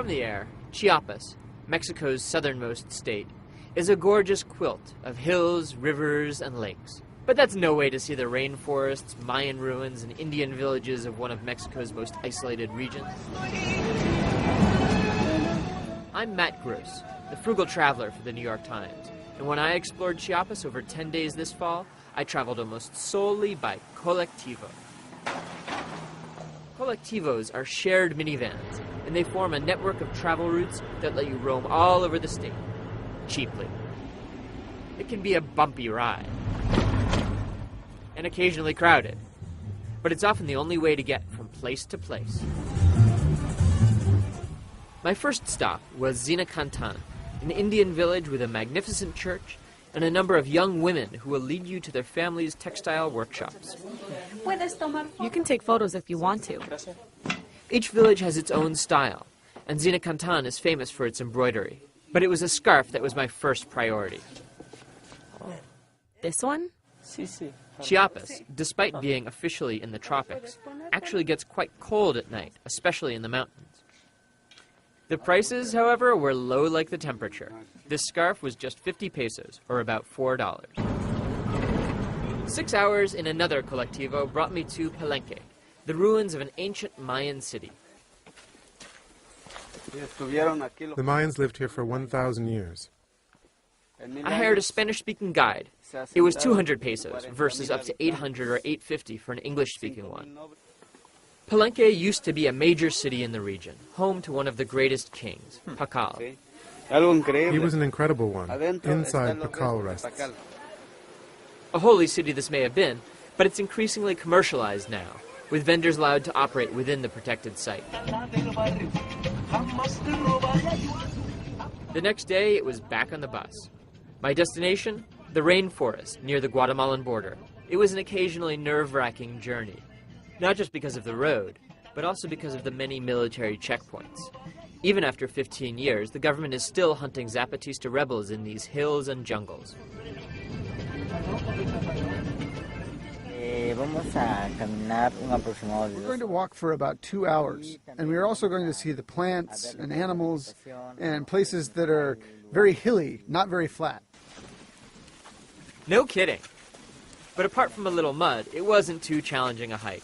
From the air, Chiapas, Mexico's southernmost state, is a gorgeous quilt of hills, rivers, and lakes. But that's no way to see the rainforests, Mayan ruins, and Indian villages of one of Mexico's most isolated regions. I'm Matt Gross, the Frugal Traveler for the New York Times, and when I explored Chiapas over 10 days this fall, I traveled almost solely by colectivo. Colectivos are shared minivans, and they form a network of travel routes that let you roam all over the state, cheaply. It can be a bumpy ride, and occasionally crowded, but it's often the only way to get from place to place. My first stop was Zinacantan, an Indian village with a magnificent church and a number of young women who will lead you to their families' textile workshops. You can take photos if you want to. Each village has its own style, and Zinacantan is famous for its embroidery. But it was a scarf that was my first priority. This one? Chiapas, despite being officially in the tropics, actually gets quite cold at night, especially in the mountains. The prices, however, were low like the temperature. This scarf was just 50 pesos, or about $4. 6 hours in another colectivo brought me to Palenque, the ruins of an ancient Mayan city. The Mayans lived here for 1,000 years. I hired a Spanish-speaking guide. It was 200 pesos versus up to 800 or 850 for an English-speaking one. Palenque used to be a major city in the region, home to one of the greatest kings, Pakal. He was an incredible one. Inside, Pakal rests. A holy city this may have been, but it's increasingly commercialized now, with vendors allowed to operate within the protected site. The next day, it was back on the bus. My destination? The rainforest near the Guatemalan border. It was an occasionally nerve-wracking journey. Not just because of the road, but also because of the many military checkpoints. Even after 15 years, the government is still hunting Zapatista rebels in these hills and jungles. We're going to walk for about 2 hours, and we're also going to see the plants and animals and places that are very hilly, not very flat. No kidding. But apart from a little mud, it wasn't too challenging a hike.